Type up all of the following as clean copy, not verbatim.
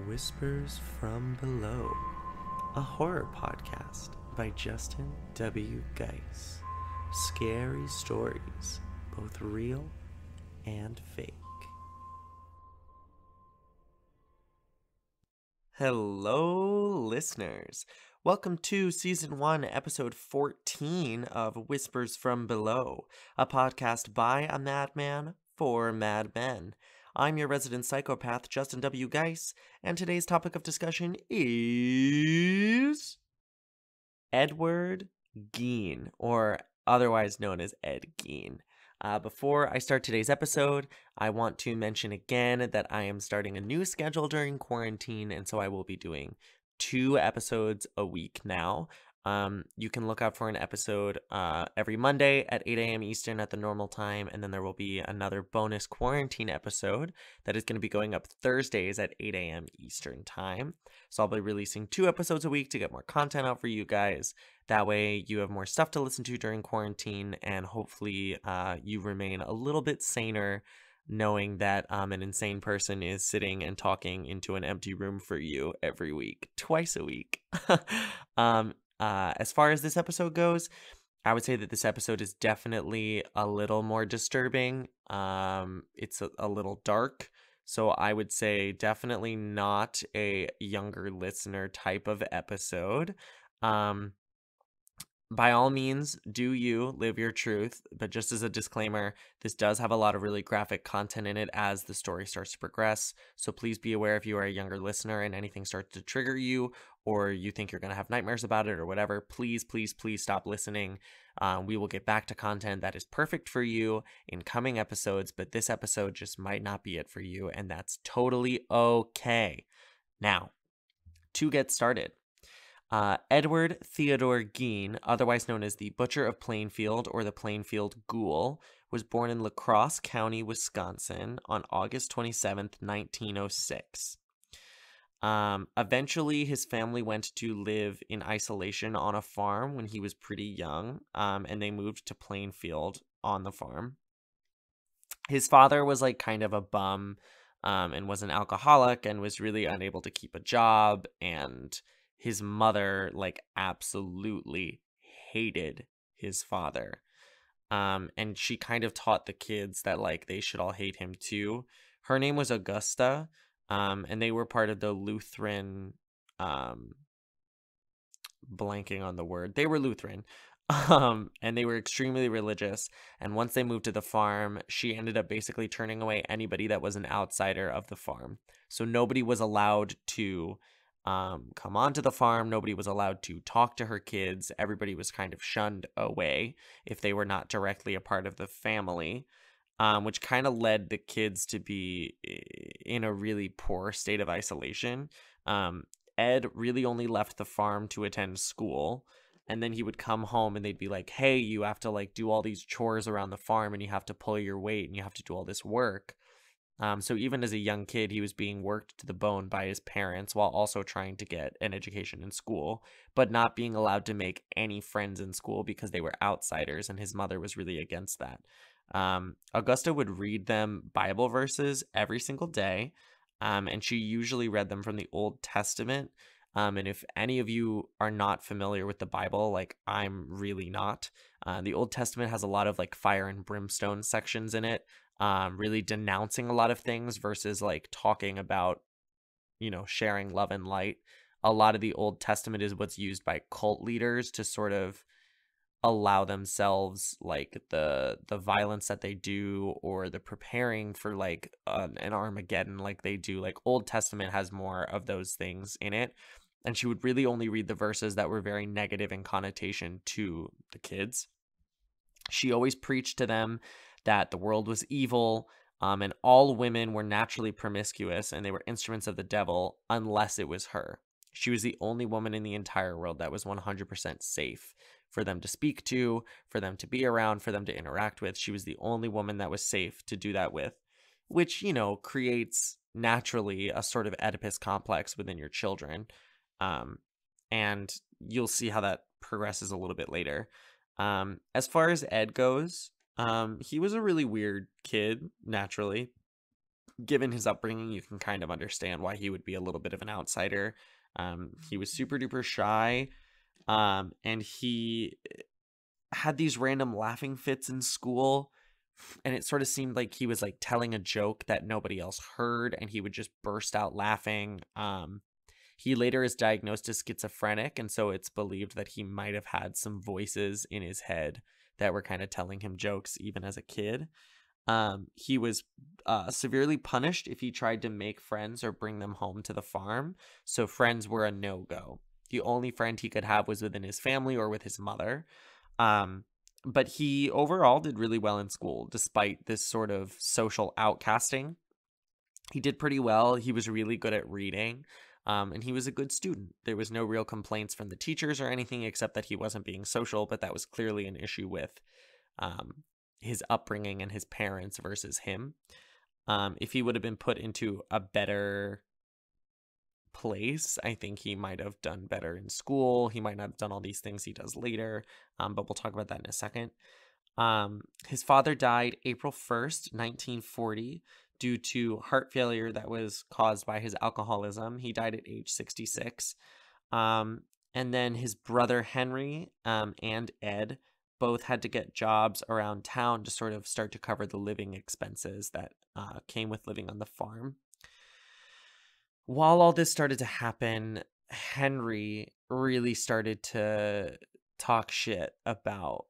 Whispers from Below, a horror podcast by Justin W. Geis. Scary stories, both real and fake. Hello, listeners. Welcome to Season 1, Episode 14 of Whispers from Below, a podcast by a madman for madmen. I'm your resident psychopath, Justin W. Geis, and today's topic of discussion is Edward Gein, or otherwise known as Ed Gein. Before I start today's episode, I want to mention again that I am starting a new schedule during quarantine, and so I will be doing 2 episodes a week now. You can look out for an episode every Monday at 8 a.m. Eastern at the normal time, and then there will be another bonus quarantine episode that is going to be going up Thursdays at 8 a.m. Eastern time. So I'll be releasing 2 episodes a week to get more content out for you guys. That way you have more stuff to listen to during quarantine, and hopefully you remain a little bit saner knowing that an insane person is sitting and talking into an empty room for you every week, twice a week. As far as this episode goes, I would say that this episode is definitely a little more disturbing. It's a little dark, so I would say definitely not a younger listener type of episode. By all means, do you live your truth, but just as a disclaimer, this does have a lot of really graphic content in it as the story starts to progress, so please be aware if you are a younger listener and anything starts to trigger you, or you think you're going to have nightmares about it or whatever, please stop listening. We will get back to content that is perfect for you in coming episodes, but this episode just might not be it for you, and that's totally okay. Now, to get started. Edward Theodore Gein, otherwise known as the Butcher of Plainfield or the Plainfield Ghoul, was born in La Crosse County, Wisconsin on August 27th, 1906. Eventually, his family went to live in isolation on a farm when he was pretty young, and they moved to Plainfield on the farm. His father was like kind of a bum and was an alcoholic and was really unable to keep a job, and his mother like absolutely hated his father. And she kind of taught the kids that like they should all hate him too. Her name was Augusta, and they were part of the Lutheran, blanking on the word. They were Lutheran. And they were extremely religious. And once they moved to the farm, she ended up basically turning away anybody that was an outsider of the farm. So nobody was allowed to come onto the farm. Nobody was allowed to talk to her kids. Everybody was kind of shunned away if they were not directly a part of the family, which kind of led the kids to be in a really poor state of isolation. Ed really only left the farm to attend school, and then he would come home and they'd be like, hey, you have to like do all these chores around the farm, and you have to pull your weight, and you have to do all this work. So even as a young kid, he was being worked to the bone by his parents while also trying to get an education in school, but not being allowed to make any friends in school because they were outsiders, and his mother was really against that. Augusta would read them Bible verses every single day, and she usually read them from the Old Testament. And if any of you are not familiar with the Bible, like I'm really not, the Old Testament has a lot of like fire and brimstone sections in it. Really denouncing a lot of things versus like talking about, sharing love and light. A lot of the Old Testament is what's used by cult leaders to sort of allow themselves like the violence that they do, or the preparing for like an Armageddon like they do. Like Old Testament has more of those things in it. And she would really only read the verses that were very negative in connotation to the kids. She always preached to them that the world was evil, and all women were naturally promiscuous and they were instruments of the devil unless it was her. She was the only woman in the entire world that was 100% safe for them to speak to, for them to be around, for them to interact with. She was the only woman that was safe to do that with, which, creates naturally a sort of Oedipus complex within your children. And you'll see how that progresses a little bit later. As far as Ed goes, he was a really weird kid, naturally. Given his upbringing, you can kind of understand why he would be a little bit of an outsider. He was super duper shy, and he had these random laughing fits in school, and it sort of seemed like he was like telling a joke that nobody else heard, and he would just burst out laughing. He later is diagnosed as schizophrenic, and so it's believed that he might have had some voices in his head that were kind of telling him jokes even as a kid. He was severely punished if he tried to make friends or bring them home to the farm. So friends were a no-go. The only friend he could have was within his family or with his mother. Um, but he overall did really well in school, despite this sort of social outcasting. He did pretty well. He was really good at reading, and he was a good student. There was no real complaints from the teachers or anything except that he wasn't being social, but that was clearly an issue with um, his upbringing and his parents versus him. If he would have been put into a better place, I think he might have done better in school. He might not have done all these things he does later, but we'll talk about that in a second. His father died April 1st, 1940, due to heart failure that was caused by his alcoholism. He died at age 66. Um, and then his brother Henry and Ed both had to get jobs around town to sort of start to cover the living expenses that came with living on the farm. While all this started to happen, Henry really started to talk shit about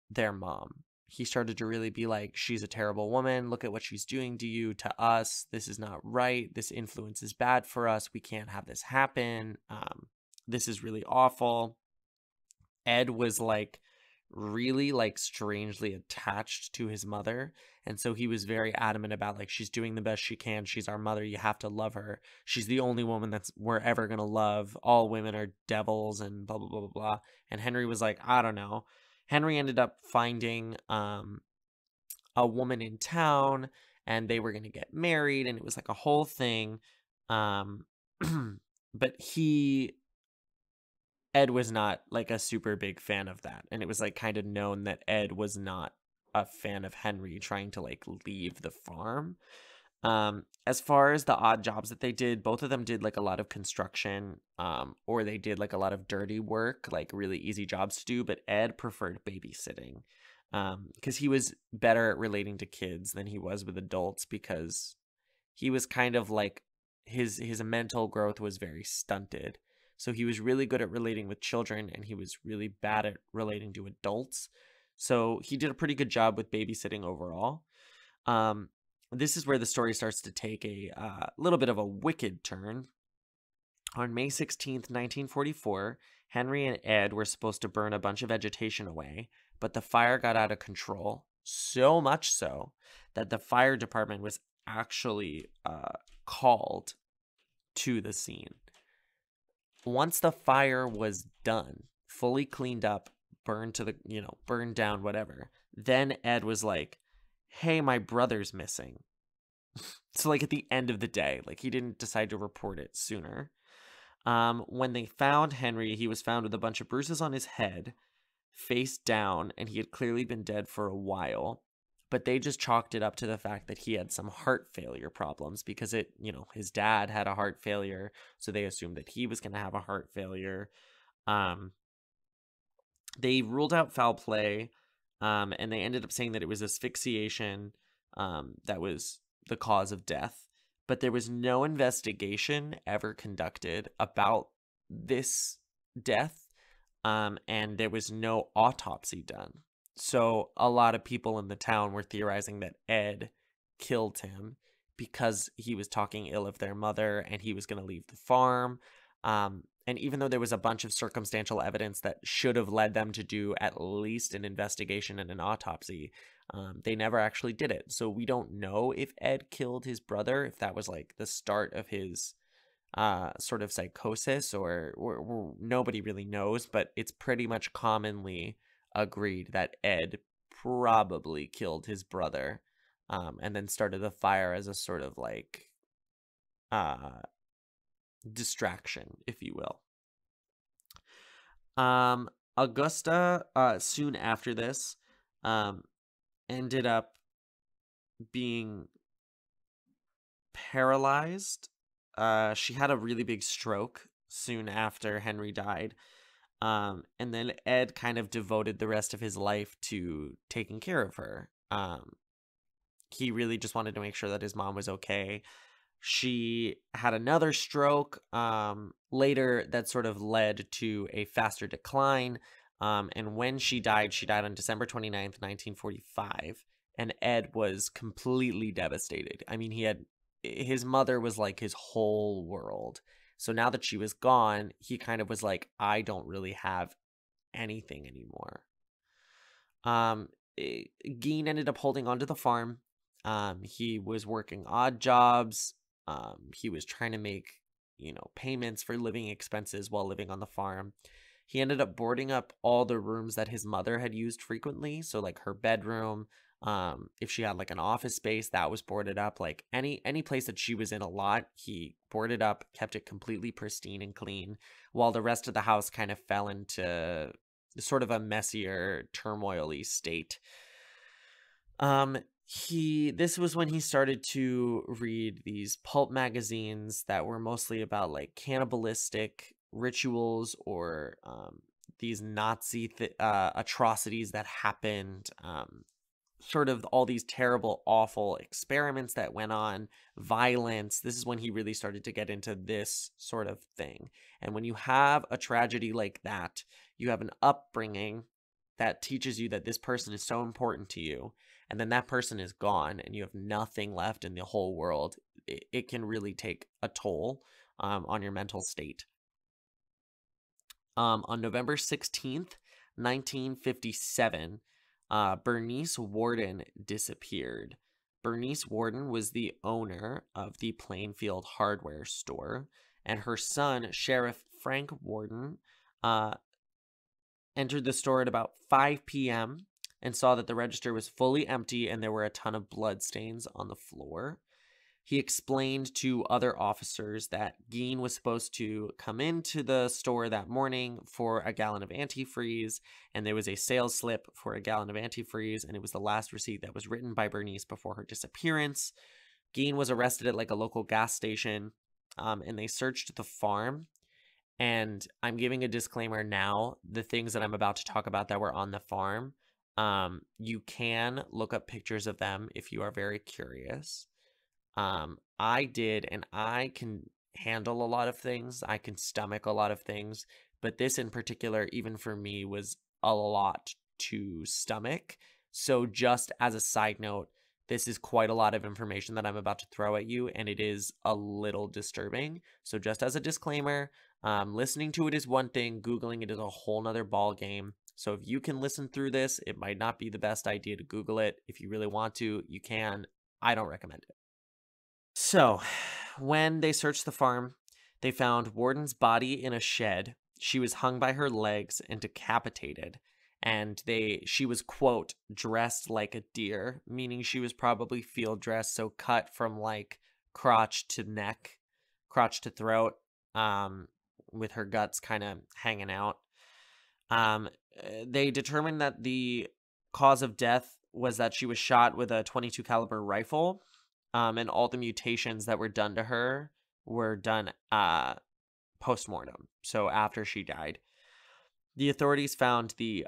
their mom. He started to really be like, she's a terrible woman. Look at what she's doing to you, to us. This is not right. This influence is bad for us. We can't have this happen. This is really awful. Ed was like really like strangely attached to his mother, and so he was very adamant about like, she's doing the best she can, she's our mother, you have to love her, she's the only woman that's we're ever gonna love, all women are devils, and blah blah blah blah blah. And Henry was like, I don't know. Henry ended up finding a woman in town, and they were gonna get married, and it was like a whole thing. um but Ed was not like a super big fan of that. And it was like kind of known that Ed was not a fan of Henry trying to like leave the farm. As far as the odd jobs that they did, both of them did like a lot of construction, or they did like a lot of dirty work, like really easy jobs to do. But Ed preferred babysitting, because he was better at relating to kids than he was with adults, because he was kind of like his mental growth was very stunted. So he was really good at relating with children, and he was really bad at relating to adults. So he did a pretty good job with babysitting overall. Um, this is where the story starts to take a little bit of a wicked turn. On May 16th, 1944, Henry and Ed were supposed to burn a bunch of vegetation away, but the fire got out of control. So much so that the fire department was actually called to the scene. Once the fire was done, fully cleaned up, burned to the, burned down, whatever, then Ed was like, hey, my brother's missing. So like at the end of the day, like he didn't decide to report it sooner. When they found Henry, he was found with a bunch of bruises on his head, face down, and he had clearly been dead for a while. But they just chalked it up to the fact that he had some heart failure problems, because his dad had a heart failure, so they assumed that he was going to have a heart failure. They ruled out foul play, and they ended up saying that it was asphyxiation that was the cause of death. But there was no investigation ever conducted about this death, and there was no autopsy done. So a lot of people in the town were theorizing that Ed killed him because he was talking ill of their mother and he was going to leave the farm. And even though there was a bunch of circumstantial evidence that should have led them to do at least an investigation and an autopsy, they never actually did it. So we don't know if Ed killed his brother, if that was like the start of his sort of psychosis, or nobody really knows, but it's pretty much commonly agreed that Ed probably killed his brother, and then started the fire as a sort of like distraction, if you will. Augusta, soon after this, ended up being paralyzed. She had a really big stroke soon after Henry died. And then Ed kind of devoted the rest of his life to taking care of her. He really just wanted to make sure that his mom was okay. She had another stroke later that sort of led to a faster decline. And when she died on December 29th, 1945. And Ed was completely devastated. I mean, his mother was like his whole world. So now that she was gone, he kind of was like, I don't really have anything anymore. Gein ended up holding onto the farm. He was working odd jobs. He was trying to make, payments for living expenses while living on the farm. He ended up boarding up all the rooms that his mother had used frequently. So like her bedroom, if she had like an office space, that was boarded up. Like any place that she was in a lot, he boarded up, kept it completely pristine and clean, while the rest of the house kind of fell into sort of a messier, turmoil-y state. This was when he started to read these pulp magazines that were mostly about like cannibalistic rituals or these Nazi atrocities that happened, sort of all these terrible, awful experiments that went on, violence. This is when he really started to get into this sort of thing. And when you have a tragedy like that, you have an upbringing that teaches you that this person is so important to you, and then that person is gone and you have nothing left in the whole world. It can really take a toll on your mental state. On November 16th, 1957, Bernice Warden disappeared. Bernice Warden was the owner of the Plainfield hardware store, and her son, Sheriff Frank Warden, entered the store at about 5 p.m. and saw that the register was fully empty and there were a ton of bloodstains on the floor. He explained to other officers that Gein was supposed to come into the store that morning for a gallon of antifreeze, and there was a sales slip for a gallon of antifreeze, and it was the last receipt that was written by Bernice before her disappearance. Gein was arrested at like a local gas station, and they searched the farm. And I'm giving a disclaimer now, the things that I'm about to talk about that were on the farm, you can look up pictures of them if you are very curious. I did, and I can handle a lot of things. I can stomach a lot of things, but this in particular, even for me, was a lot to stomach. So just as a side note, this is quite a lot of information that I'm about to throw at you, and it is a little disturbing. So just as a disclaimer, listening to it is one thing, Googling it is a whole nother ball game. So if you can listen through this, it might not be the best idea to Google it. If you really want to, you can. I don't recommend it. So when they searched the farm, they found Warden's body in a shed. She was hung by her legs and decapitated. And she was, quote, dressed like a deer, meaning she was probably field dressed, so cut from like crotch to neck, crotch to throat, with her guts kind of hanging out. They determined that the cause of death was that she was shot with a .22 caliber rifle, and all the mutations that were done to her were done post-mortem, so after she died. The authorities found the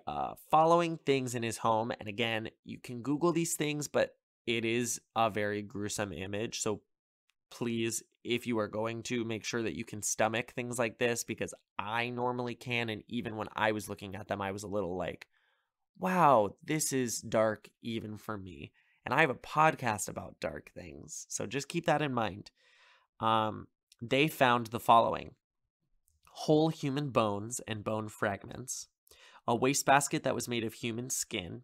following things in his home, and again, you can Google these things, but it is a very gruesome image, so please, if you are going to, make sure that you can stomach things like this, because I normally can, and even when I was looking at them, I was a little like, wow, this is dark even for me. And I have a podcast about dark things, so just keep that in mind. They found the following: whole human bones and bone fragments, a wastebasket that was made of human skin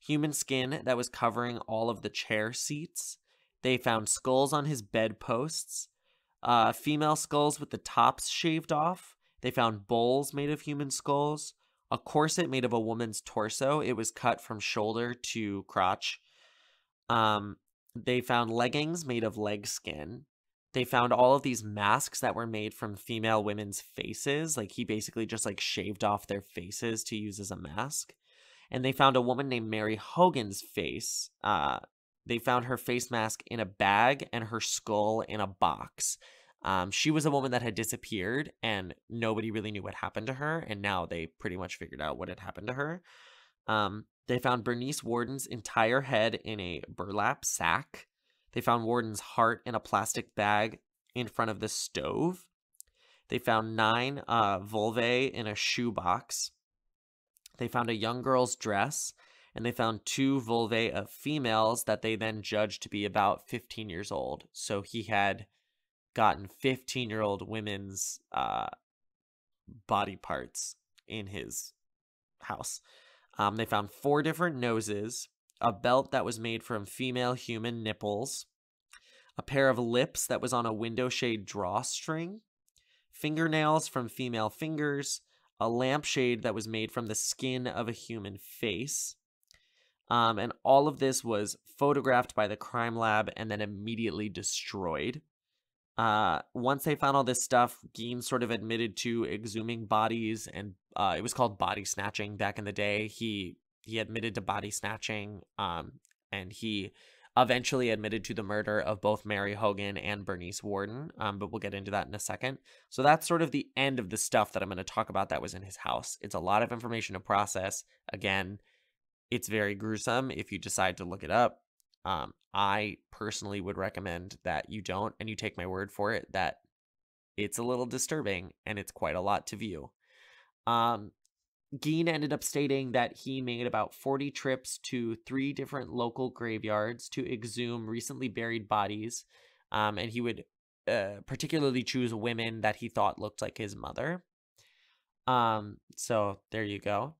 that was covering all of the chair seats. They found skulls on his bedposts, female skulls with the tops shaved off. They found bowls made of human skulls, a corset made of a woman's torso. It was cut from shoulder to crotch. They found leggings made of leg skin. They found all of these masks that were made from female women's faces. Like, he basically just like shaved off their faces to use as a mask. And they found a woman named Mary Hogan's face, They found her face mask in a bag and her skull in a box. She was a woman that had disappeared, and nobody really knew what happened to her, and now they pretty much figured out what had happened to her. They found Bernice Warden's entire head in a burlap sack. They found Warden's heart in a plastic bag in front of the stove. They found 9 vulvae in a shoebox. They found a young girl's dress, and they found 2 vulvae of females that they then judged to be about 15 years old. So he had gotten 15-year-old women's body parts in his house. They found 4 different noses, a belt that was made from female human nipples, a pair of lips that was on a window shade drawstring, fingernails from female fingers, a lampshade that was made from the skin of a human face. And all of this was photographed by the crime lab and then immediately destroyed. Once they found all this stuff, Gein sort of admitted to exhuming bodies, and it was called body snatching back in the day. He admitted to body snatching, and he eventually admitted to the murder of both Mary Hogan and Bernice Warden, but we'll get into that in a second. So that's sort of the end of the stuff that I'm going to talk about that was in his house. It's a lot of information to process. Again, it's very gruesome if you decide to look it up. I personally would recommend that you don't, and you take my word for it, that it's a little disturbing and it's quite a lot to view. Gein ended up stating that he made about 40 trips to 3 different local graveyards to exhume recently buried bodies, and he would particularly choose women that he thought looked like his mother. So there you go.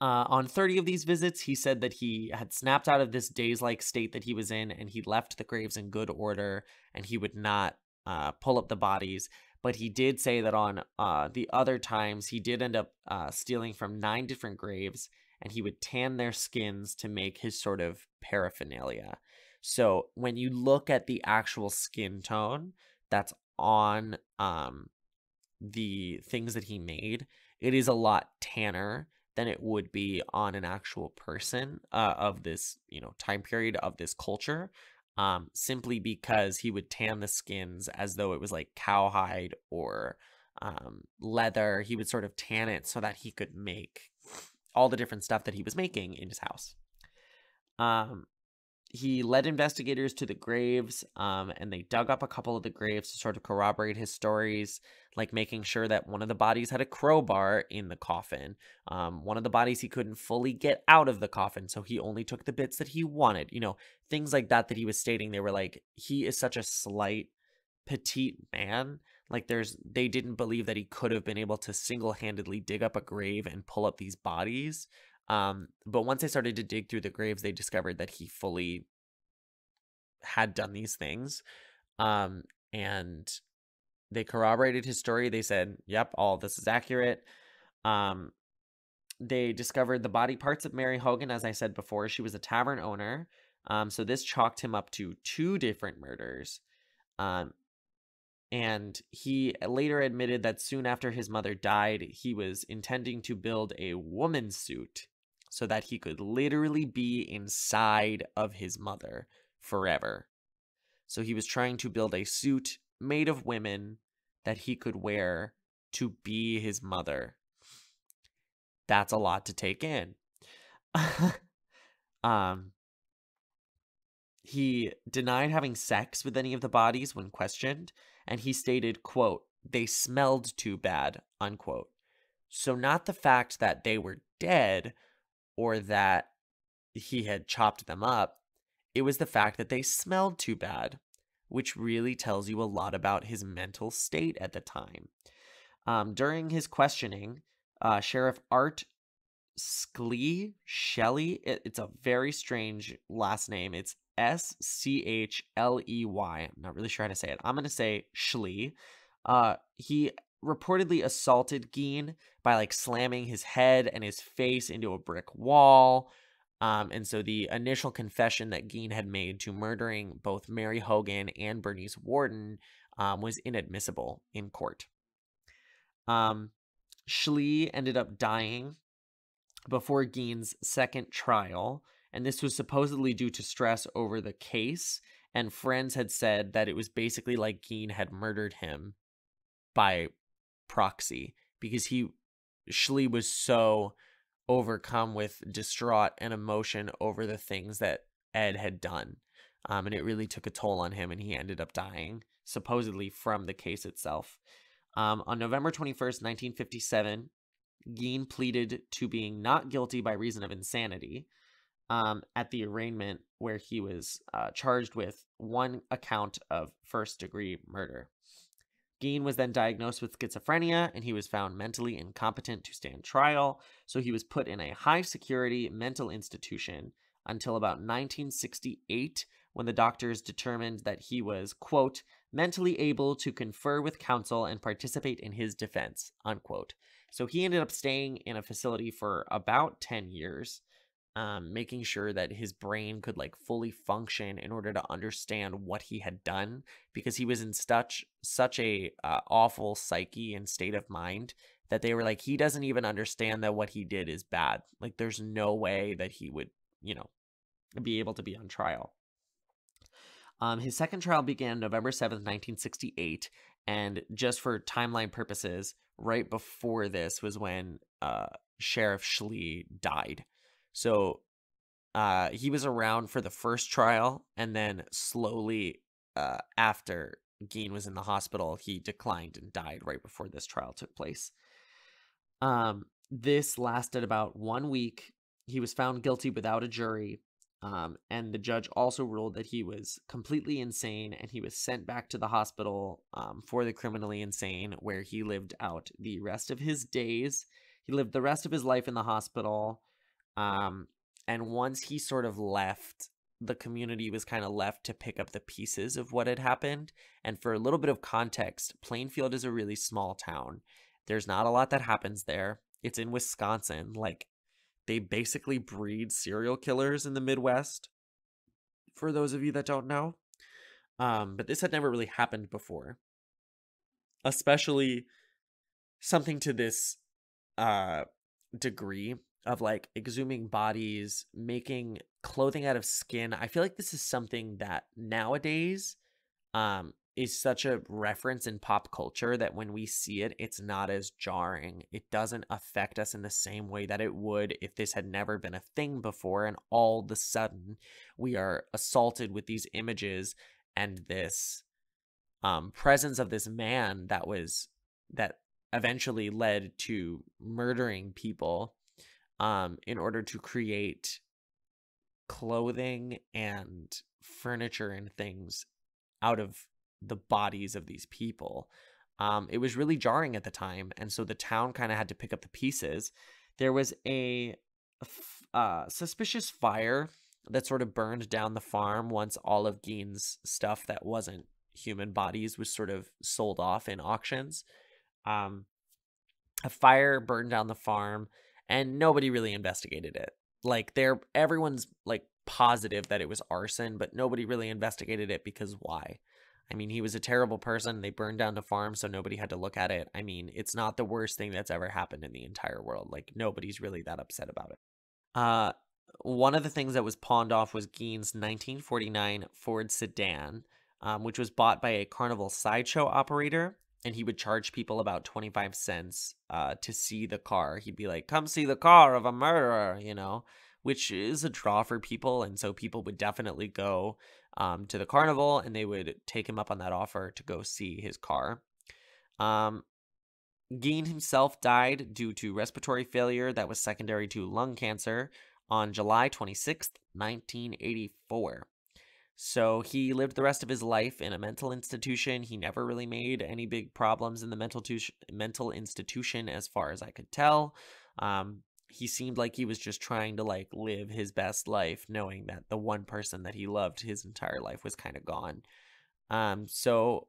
On 30 of these visits, he said that he had snapped out of this daze-like state that he was in, and he left the graves in good order, and he would not pull up the bodies. But he did say that on the other times, he did end up stealing from 9 different graves, and he would tan their skins to make his sort of paraphernalia. So when you look at the actual skin tone that's on the things that he made, it is a lot tanner than it would be on an actual person of this, time period of this culture, simply because he would tan the skins as though it was like cowhide or leather. He would sort of tan it so that he could make all the different stuff that he was making in his house. He led investigators to the graves, and they dug up a couple of the graves to sort of corroborate his stories, like making sure that one of the bodies had a crowbar in the coffin. One of the bodies he couldn't fully get out of the coffin, so he only took the bits that he wanted. Things like that he was stating. They were like, he is such a slight, petite man. Like they didn't believe that he could have been able to single-handedly dig up a grave and pull up these bodies. But once they started to dig through the graves, they discovered that he fully had done these things. And they corroborated his story. They said, yep, all this is accurate. They discovered the body parts of Mary Hogan. As I said before, she was a tavern owner. So this chalked him up to 2 different murders. And he later admitted that soon after his mother died, he was intending to build a woman's suit so that he could literally be inside of his mother forever. So he was trying to build a suit made of women that he could wear to be his mother. That's a lot to take in. He denied having sex with any of the bodies when questioned, and he stated, quote, "They smelled too bad," unquote. So not the fact that they were dead or that he had chopped them up, it was the fact that they smelled too bad, which really tells you a lot about his mental state at the time. During his questioning, Sheriff Art Shelley, it's a very strange last name. It's Schley. I'm not really sure how to say it. I'm going to say Schley. He reportedly assaulted Gein by slamming his head and his face into a brick wall. And so the initial confession that Gein had made to murdering both Mary Hogan and Bernice Warden was inadmissible in court. Schley ended up dying before Gein's second trial, And this was supposedly due to stress over the case. And friends had said that it was basically like Gein had murdered him by proxy because Schley was so overcome with distraught and emotion over the things that Ed had done. And it really took a toll on him, and he ended up dying, supposedly from the case itself. On November 21st, 1957, Gein pleaded to being not guilty by reason of insanity at the arraignment, where he was charged with one account of first-degree murder. Gein was then diagnosed with schizophrenia, and he was found mentally incompetent to stand trial, so he was put in a high-security mental institution until about 1968, when the doctors determined that he was, quote, mentally able to confer with counsel and participate in his defense, unquote. So he ended up staying in a facility for about 10 years, making sure that his brain could like fully function in order to understand what he had done, because he was in such a awful psyche and state of mind that they were like, he doesn't even understand that what he did is bad. Like, there's no way that he would, be able to be on trial. His second trial began November 7th, 1968, and just for timeline purposes, right before this was when Sheriff Schley died. So he was around for the first trial, and then slowly after Gein was in the hospital, he declined and died right before this trial took place. This lasted about 1 week. He was found guilty without a jury. And the judge also ruled that he was completely insane, and he was sent back to the hospital for the criminally insane, where he lived out the rest of his days. He lived the rest of his life in the hospital. And once he sort of left, the community was kind of left to pick up the pieces of what had happened. And for a little bit of context, Plainfield is a really small town. There's not a lot that happens there. It's in Wisconsin. Like, they basically breed serial killers in the Midwest, for those of you that don't know. But this had never really happened before. Especially something to this degree of like exhuming bodies, making clothing out of skin. I feel like this is something that nowadays is such a reference in pop culture that when we see it, it's not as jarring. It doesn't affect us in the same way that it would if this had never been a thing before, and all of a sudden we are assaulted with these images and this presence of this man that eventually led to murdering people in order to create clothing and furniture and things out of the bodies of these people. It was really jarring at the time, and so the town kind of had to pick up the pieces. There was a suspicious fire that sort of burned down the farm once all of Gein's stuff that wasn't human bodies was sort of sold off in auctions. A fire burned down the farm, and nobody really investigated it. Like, everyone's like positive that it was arson, but nobody really investigated it, because why? I mean, he was a terrible person. They burned down the farm, so nobody had to look at it. I mean, it's not the worst thing that's ever happened in the entire world. Like, nobody's really that upset about it. One of the things that was pawned off was Gein's 1949 Ford sedan, which was bought by a carnival sideshow operator, and he would charge people about 25 cents to see the car. He'd be like, come see the car of a murderer, which is a draw for people, and so people would definitely go to the carnival, and they would take him up on that offer to go see his car. Gein himself died due to respiratory failure that was secondary to lung cancer on July 26th, 1984. So he lived the rest of his life in a mental institution. He never really made any big problems in the mental institution, as far as I could tell. He seemed like he was just trying to like live his best life, knowing that the one person that he loved his entire life was kind of gone. So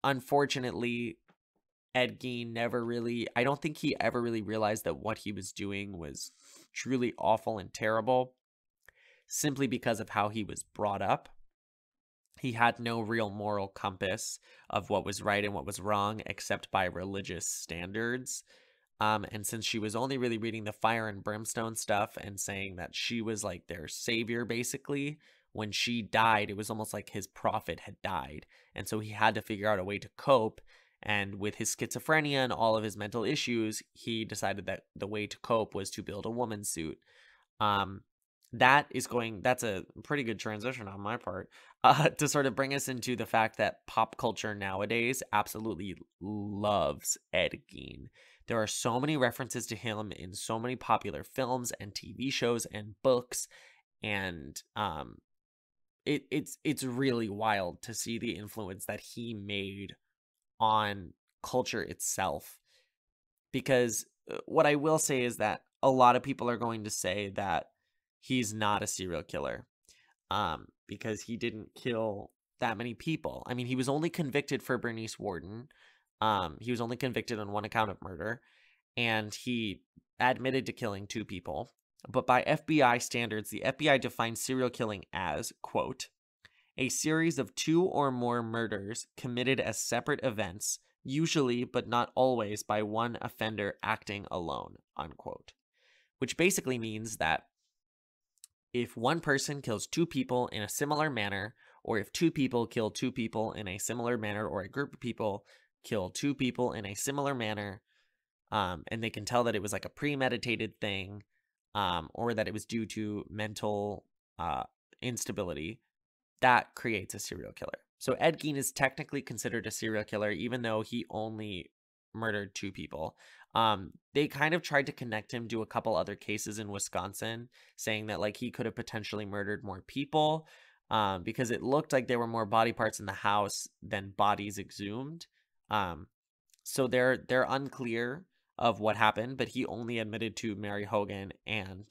unfortunately, Ed Gein I don't think he ever really realized that what he was doing was truly awful and terrible, simply because of how he was brought up. He had no real moral compass of what was right and what was wrong, except by religious standards. And since she was only really reading the fire and brimstone stuff and saying that she was like their savior, basically, when she died, it was almost like his prophet had died. And so he had to figure out a way to cope. And with his schizophrenia and all of his mental issues, he decided that the way to cope was to build a woman suit. Um, that's a pretty good transition on my part, to sort of bring us into the fact that pop culture nowadays absolutely loves Ed Gein. There are so many references to him in so many popular films and TV shows and books, and it's really wild to see the influence that he made on culture itself. Because what I will say is that a lot of people are going to say that he's not a serial killer, because he didn't kill that many people. I mean, he was only convicted for Bernice Warden. He was only convicted on one account of murder, and he admitted to killing 2 people. But by FBI standards, the FBI defines serial killing as, quote, a series of 2 or more murders committed as separate events, usually but not always by one offender acting alone, unquote. Which basically means that if one person kills 2 people in a similar manner, or if 2 people kill 2 people in a similar manner, or a group of people kill 2 people in a similar manner, and they can tell that it was like a premeditated thing, or that it was due to mental instability, that creates a serial killer. So Ed Gein is technically considered a serial killer, even though he only murdered 2 people. They kind of tried to connect him to a couple other cases in Wisconsin, saying that like he could have potentially murdered more people, because it looked like there were more body parts in the house than bodies exhumed. So they're unclear of what happened, but he only admitted to Mary Hogan and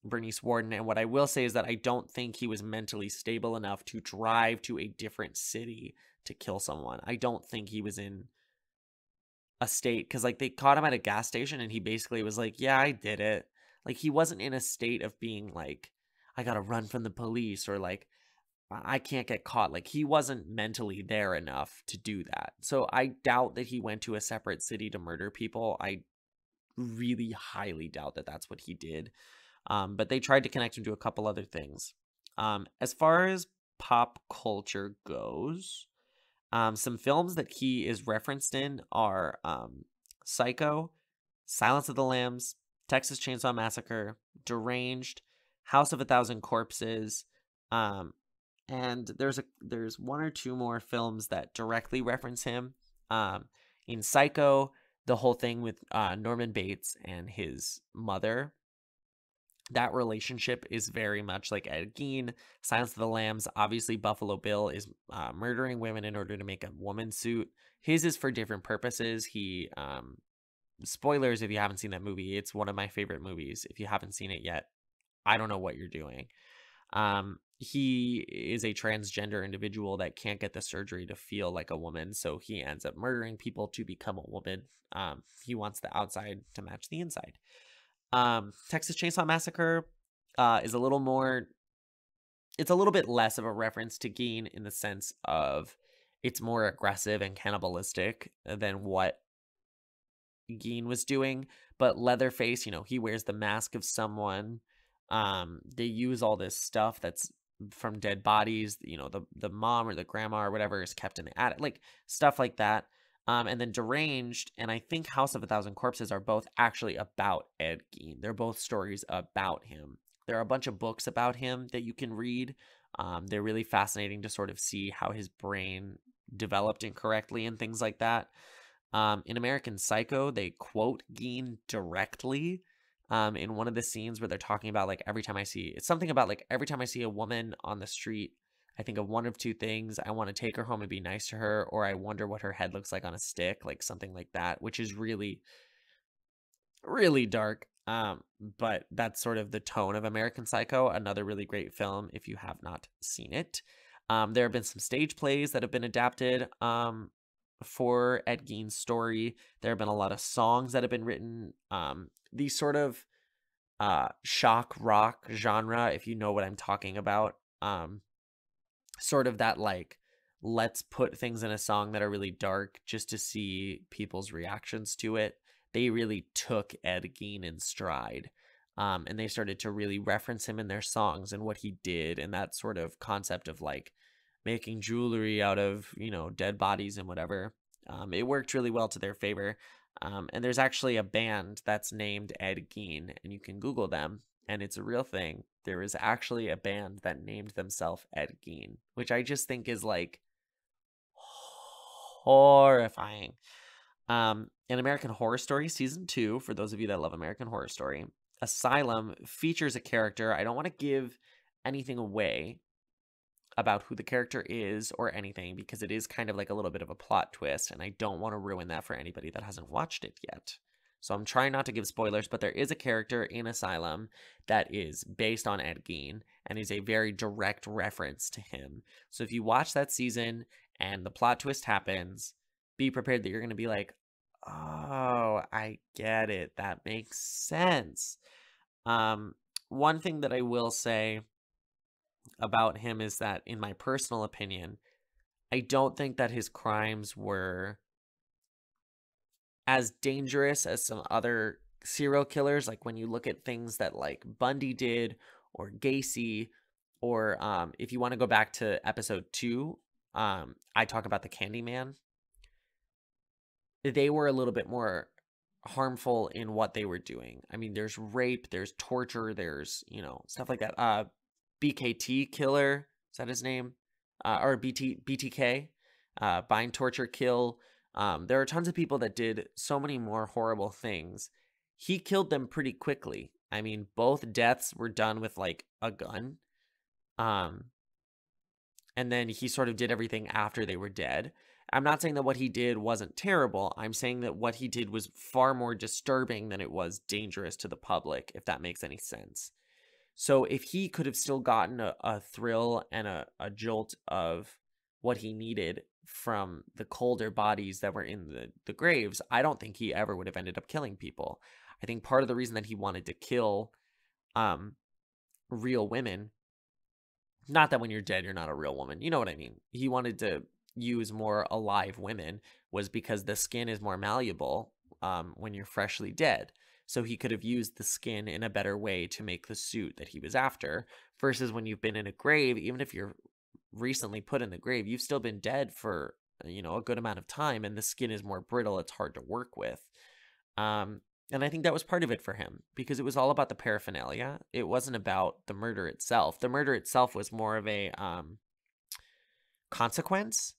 Bernice Warden. And what I will say is that I don't think he was mentally stable enough to drive to a different city to kill someone. I don't think he was in a state, because like they caught him at a gas station and he basically was like, yeah, I did it. Like he wasn't in a state of being like, I gotta run from the police, or like I can't get caught. Like he wasn't mentally there enough to do that. So I doubt that he went to a separate city to murder people. I really highly doubt that that's what he did. But they tried to connect him to a couple other things. As far as pop culture goes, some films that he is referenced in are Psycho, Silence of the Lambs, Texas Chainsaw Massacre, Deranged, House of a Thousand Corpses, and there's 1 or 2 more films that directly reference him. In Psycho, the whole thing with Norman Bates and his mother, that relationship is very much like Ed Gein. Silence of the Lambs, obviously Buffalo Bill is murdering women in order to make a woman suit. His is for different purposes. He spoilers if you haven't seen that movie. It's one of my favorite movies. If you haven't seen it yet, I don't know what you're doing. He is a transgender individual that can't get the surgery to feel like a woman, so he ends up murdering people to become a woman. He wants the outside to match the inside. Texas Chainsaw Massacre is a little more, it's a little bit less of a reference to Gein in the sense of it's more aggressive and cannibalistic than what Gein was doing. But Leatherface, he wears the mask of someone. They use all this stuff that's from dead bodies, the mom or the grandma or whatever is kept in the attic, like stuff like that. And then Deranged and I think House of a Thousand Corpses are both actually about Ed Gein. They're both stories about him. There are a bunch of books about him that you can read. They're really fascinating to sort of see how his brain developed incorrectly and things like that. In American Psycho, they quote Gein directly in one of the scenes where they're talking about like every time I see a woman on the street, I think of one of 2 things. I want to take her home and be nice to her, or I wonder what her head looks like on a stick, like something like that, which is really, really dark. But that's sort of the tone of American Psycho, another really great film if you have not seen it. There have been some stage plays that have been adapted for Ed Gein's story. There have been a lot of songs that have been written. These sort of shock rock genre, if you know what I'm talking about. Sort of that like, let's put things in a song that are really dark just to see people's reactions to it. they really took Ed Gein in stride. And they started to really reference him in their songs and what he did, and that sort of concept of like making jewelry out of, dead bodies and whatever. It worked really well to their favor. And there's actually a band that's named Ed Gein, and you can Google them, and it's a real thing. There is actually a band that named themselves Ed Gein, which I just think is like horrifying. In American Horror Story Season 2, for those of you that love American Horror Story, Asylum features a character. I don't want to give anything away about who the character is or anything, because it is kind of like a little bit of a plot twist, and I don't want to ruin that for anybody that hasn't watched it yet. So I'm trying not to give spoilers, but there is a character in Asylum that is based on Ed Gein and is a very direct reference to him. So if you watch that season and the plot twist happens, be prepared that you're going to be like, oh, I get it. That makes sense. One thing that I will say about him is that, in my personal opinion, I don't think that his crimes were as dangerous as some other serial killers. Like when you look at things that like Bundy did or Gacy, or if you want to go back to episode 2, I talk about the Candyman. They were a little bit more harmful in what they were doing. I mean, there's rape, there's torture, there's, stuff like that. BKT killer, is that his name? Or BTK, bind, torture, kill. There are tons of people that did so many more horrible things. He killed them pretty quickly. I mean, both deaths were done with like a gun. And then he sort of did everything after they were dead. I'm not saying that what he did wasn't terrible. I'm saying that what he did was far more disturbing than it was dangerous to the public, if that makes any sense. So if he could have still gotten a thrill and a jolt of what he needed from the colder bodies that were in the graves, I don't think he ever would have ended up killing people. I think part of the reason that he wanted to kill real women, not that when you're dead, you're not a real woman. You know what I mean? He wanted to use more alive women was because the skin is more malleable when you're freshly dead. So he could have used the skin in a better way to make the suit that he was after, versus when you've been in a grave, even if you're recently put in the grave, you've still been dead for, a good amount of time, and the skin is more brittle. It's hard to work with. And I think that was part of it for him, because it was all about the paraphernalia. It wasn't about the murder itself. The murder itself was more of a consequence.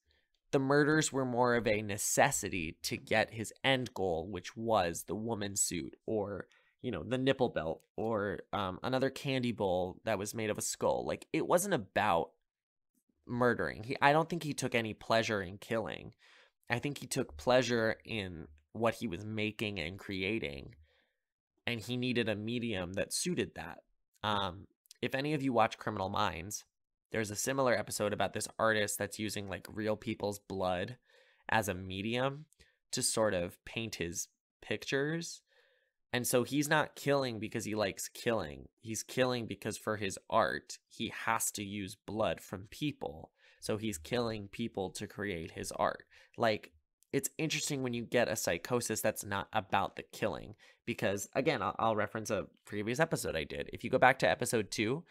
The murders were more of a necessity to get his end goal, which was the woman suit, or, the nipple belt, or another candy bowl that was made of a skull. Like, it wasn't about murdering. I don't think he took any pleasure in killing. I think he took pleasure in what he was making and creating, and he needed a medium that suited that. If any of you watch Criminal Minds, there's a similar episode about this artist that's using like real people's blood as a medium to sort of paint his pictures. And so he's not killing because he likes killing. He's killing because for his art, he has to use blood from people. So he's killing people to create his art. Like, it's interesting when you get a psychosis that's not about the killing, because again, I'll reference a previous episode I did. If you go back to episode 2,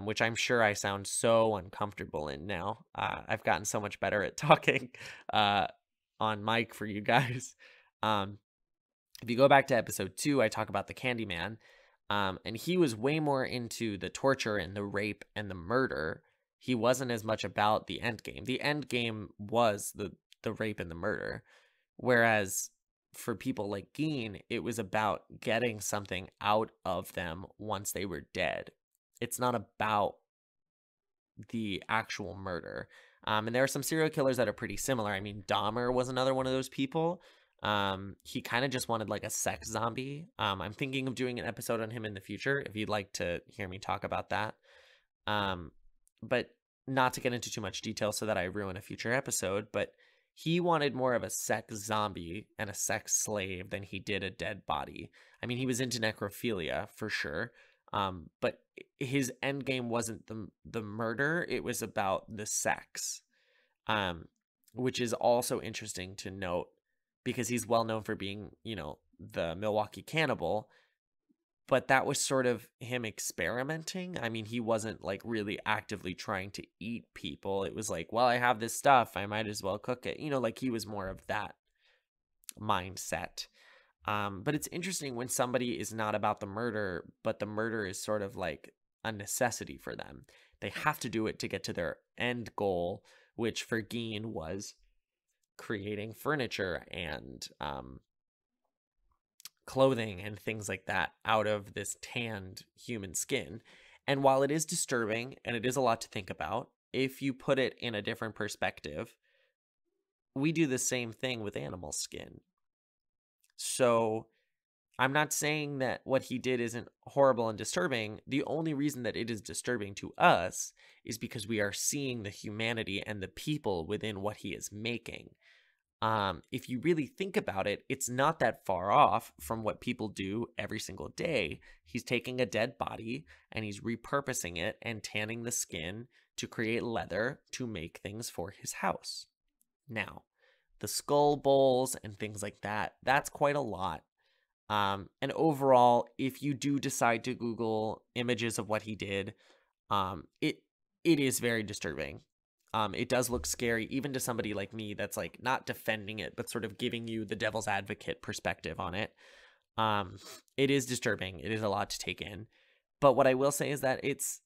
which I'm sure I sound so uncomfortable in now. I've gotten so much better at talking on mic for you guys. If you go back to episode 2, I talk about the Candyman, and he was way more into the torture and the rape and the murder. He wasn't as much about the end game. The end game was the rape and the murder, whereas for people like Gein, it was about getting something out of them once they were dead. It's not about the actual murder. And there are some serial killers that are pretty similar. I mean, Dahmer was another one of those people. He kind of just wanted like a sex zombie. I'm thinking of doing an episode on him in the future, if you'd like to hear me talk about that. But not to get into too much detail so that I ruin a future episode, but he wanted more of a sex zombie and a sex slave than he did a dead body. I mean, he was into necrophilia for sure. But his end game wasn't the murder. It was about the sex, which is also interesting to note, because he's well known for being, the Milwaukee Cannibal, but that was sort of him experimenting. I mean, he wasn't like really actively trying to eat people. It was like, well, I have this stuff, I might as well cook it. Like he was more of that mindset. But it's interesting when somebody is not about the murder, but the murder is sort of like a necessity for them. They have to do it to get to their end goal, which for Gein was creating furniture and clothing and things like that out of this tanned human skin. And while it is disturbing and it is a lot to think about, if you put it in a different perspective, we do the same thing with animal skin. So I'm not saying that what he did isn't horrible and disturbing. The only reason that it is disturbing to us is because we are seeing the humanity and the people within what he is making. If you really think about it, it's not that far off from what people do every single day. He's taking a dead body and he's repurposing it and tanning the skin to create leather to make things for his house. Now, the skull bowls and things like that, that's quite a lot. And overall, if you do decide to Google images of what he did, it is very disturbing. It does look scary, even to somebody like me that's like not defending it, but sort of giving you the devil's advocate perspective on it. It is disturbing. It is a lot to take in. But what I will say is that it's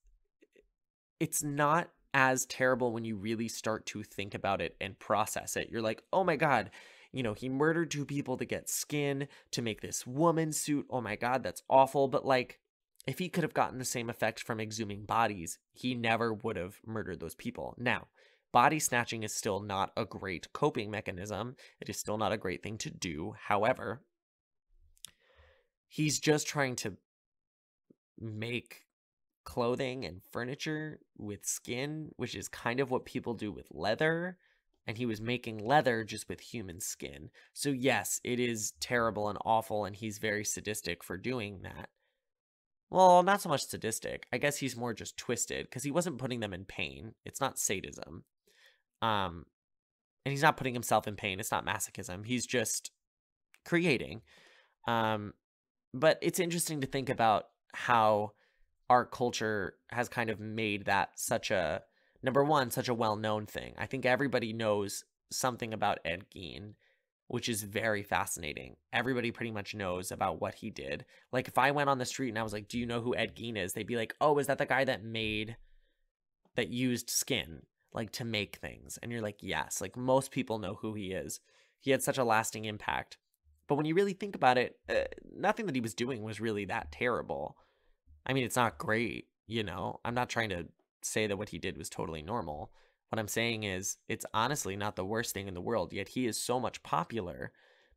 not as terrible when you really start to think about it and process it. You're like, oh my God, he murdered 2 people to get skin to make this woman suit. Oh my God, that's awful. But like, if he could have gotten the same effect from exhuming bodies, he never would have murdered those people. Now, body snatching is still not a great coping mechanism. It is still not a great thing to do. However, he's just trying to make clothing and furniture with skin, which is kind of what people do with leather. And he was making leather just with human skin. So yes, it is terrible and awful, and he's very sadistic for doing that. Well, not so much sadistic. I guess he's more just twisted because he wasn't putting them in pain. It's not sadism. And he's not putting himself in pain. It's not masochism. He's just creating. But it's interesting to think about how our culture has kind of made that such a, number one, such a well-known thing. I think everybody knows something about Ed Gein, which is very fascinating. Everybody pretty much knows about what he did. Like, if I went on the street and I was like, do you know who Ed Gein is? They'd be like, oh, is that the guy that used skin, like, to make things? And you're like, yes. Like, most people know who he is. He had such a lasting impact. But when you really think about it, nothing that he was doing was really that terrible. I mean, it's not great, I'm not trying to say that what he did was totally normal. What I'm saying is it's honestly not the worst thing in the world, yet he is so much popular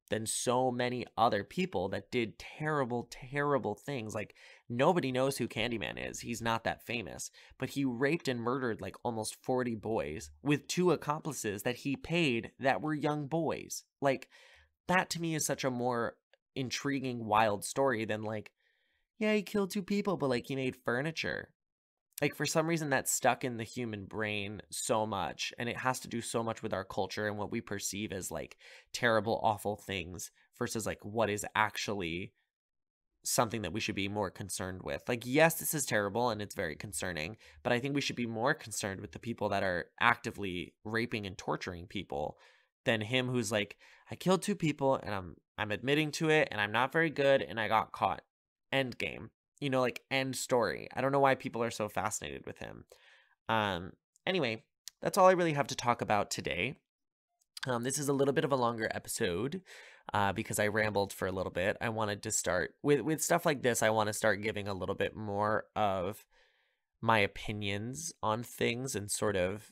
than so many other people that did terrible, terrible things. Like, nobody knows who Candyman is. He's not that famous. But he raped and murdered like almost 40 boys with 2 accomplices that he paid that were young boys. Like, that to me is such a more intriguing, wild story than like, yeah, he killed 2 people, but like he made furniture. Like, for some reason that's stuck in the human brain so much, and it has to do so much with our culture and what we perceive as like terrible, awful things versus like what is actually something that we should be more concerned with. Like, yes, this is terrible and it's very concerning, but I think we should be more concerned with the people that are actively raping and torturing people than him who's like, I killed 2 people and I'm admitting to it and I'm not very good and I got caught. End game. Like, end story. I don't know why people are so fascinated with him. Anyway, that's all I really have to talk about today. This is a little bit of a longer episode because I rambled for a little bit. I wanted to start with stuff like this. I want to start giving a little bit more of my opinions on things and sort of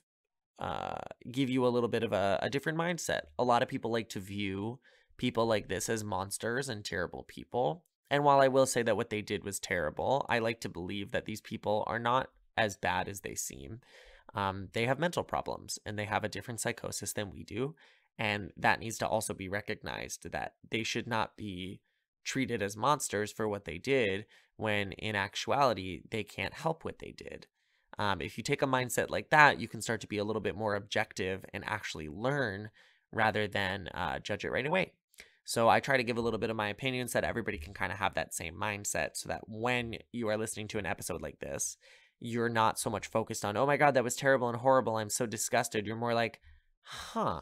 give you a little bit of a different mindset. A lot of people like to view people like this as monsters and terrible people. And while I will say that what they did was terrible, I like to believe that these people are not as bad as they seem. They have mental problems and they have a different psychosis than we do. And that needs to also be recognized, that they should not be treated as monsters for what they did when in actuality, they can't help what they did. If you take a mindset like that, you can start to be a little bit more objective and actually learn rather than judge it right away. So I try to give a little bit of my opinion so that everybody can kind of have that same mindset, so that when you are listening to an episode like this, you're not so much focused on, oh my God, that was terrible and horrible, I'm so disgusted. You're more like, huh,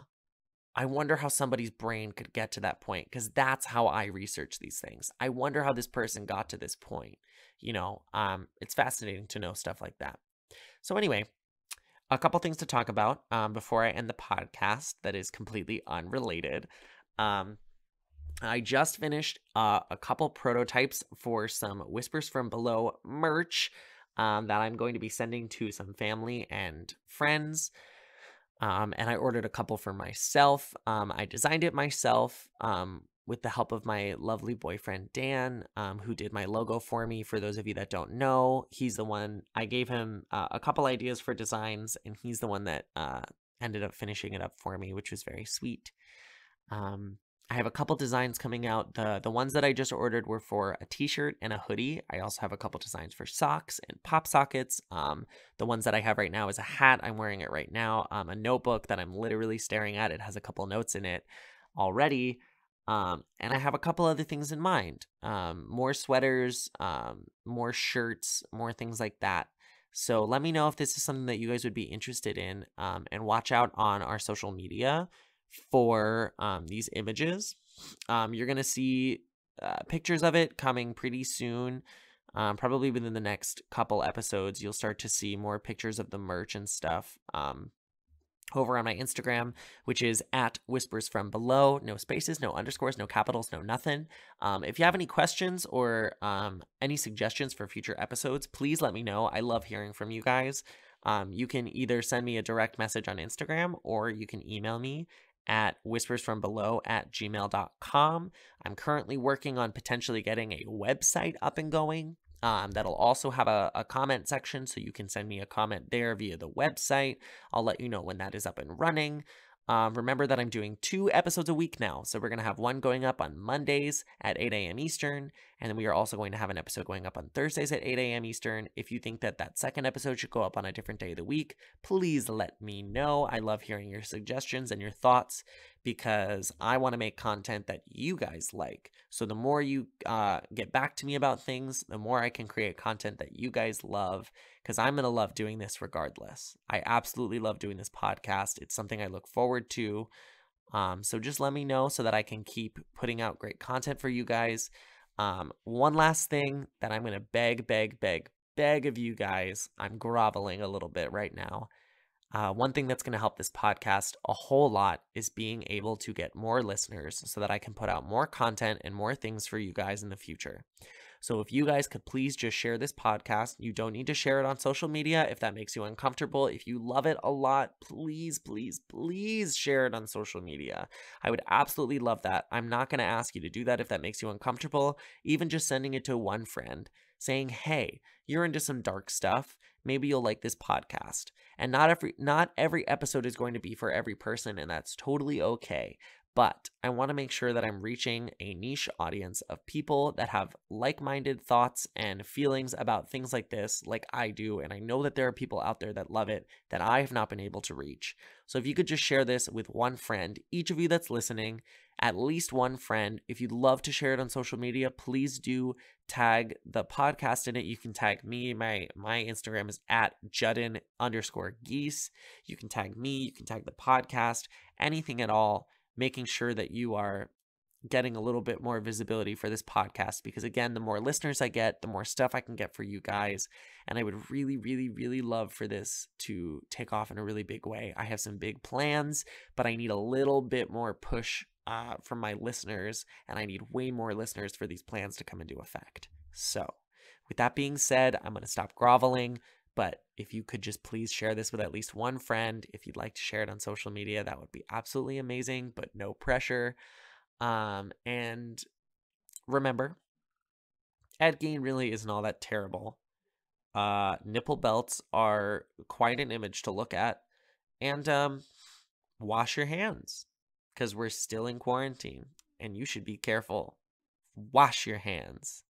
I wonder how somebody's brain could get to that point, because that's how I research these things. I wonder how this person got to this point. It's fascinating to know stuff like that. So anyway, a couple things to talk about before I end the podcast that is completely unrelated. Um, I just finished a couple prototypes for some Whispers from Below merch that I'm going to be sending to some family and friends. And I ordered a couple for myself. I designed it myself with the help of my lovely boyfriend, Dan, who did my logo for me. For those of you that don't know, he's the one, I gave him a couple ideas for designs, and he's the one that ended up finishing it up for me, which was very sweet. I have a couple designs coming out. The ones that I just ordered were for a t-shirt and a hoodie. I also have a couple designs for socks and pop sockets. The ones that I have right now is a hat. I'm wearing it right now. A notebook that I'm literally staring at. It has a couple notes in it already. And I have a couple other things in mind. More sweaters, more shirts, more things like that. So let me know if this is something that you guys would be interested in, and watch out on our social media for these images. You're going to see pictures of it coming pretty soon. Probably within the next couple episodes, you'll start to see more pictures of the merch and stuff over on my Instagram, which is at Whispers from Below. No spaces, no underscores, no capitals, no nothing. If you have any questions or any suggestions for future episodes, please let me know. I love hearing from you guys. You can either send me a direct message on Instagram, or you can email me at whispersfrombelow@gmail.com. I'm currently working on potentially getting a website up and going. That'll also have a comment section, so you can send me a comment there via the website. I'll let you know when that is up and running. Remember that I'm doing 2 episodes a week now, so we're going to have one going up on Mondays at 8 a.m. Eastern, and then we are also going to have an episode going up on Thursdays at 8 a.m. Eastern. If you think that that second episode should go up on a different day of the week, please let me know. I love hearing your suggestions and your thoughts, because I want to make content that you guys like. So the more you get back to me about things, the more I can create content that you guys love, because I'm going to love doing this regardless. I absolutely love doing this podcast. It's something I look forward to. So just let me know so that I can keep putting out great content for you guys. One last thing that I'm going to beg of you guys. I'm groveling a little bit right now. One thing that's going to help this podcast a whole lot is being able to get more listeners, so that I can put out more content and more things for you guys in the future. So if you guys could please just share this podcast. You don't need to share it on social media if that makes you uncomfortable. If you love it a lot, please, please, please share it on social media. I would absolutely love that. I'm not going to ask you to do that if that makes you uncomfortable. Even just sending it to one friend saying, hey, you're into some dark stuff. Maybe you'll like this podcast. And not every episode is going to be for every person, and that's totally okay. But I want to make sure that I'm reaching a niche audience of people that have like-minded thoughts and feelings about things like this, like I do. And I know that there are people out there that love it that I have not been able to reach. So if you could just share this with one friend, each of you that's listening, at least one friend. If you'd love to share it on social media, please do tag the podcast in it. You can tag me. My Instagram is at Judden_geese. You can tag me. You can tag the podcast. Anything at all, making sure that you are getting a little bit more visibility for this podcast, because again, the more listeners I get, the more stuff I can get for you guys. And I would really, really, really love for this to take off in a really big way. I have some big plans, but I need a little bit more push from my listeners, and I need way more listeners for these plans to come into effect. So with that being said, I'm going to stop groveling. But if you could just please share this with at least one friend, if you'd like to share it on social media, that would be absolutely amazing, but no pressure. And remember, Gein really isn't all that terrible. Nipple belts are quite an image to look at. And wash your hands, because we're still in quarantine, and you should be careful. Wash your hands.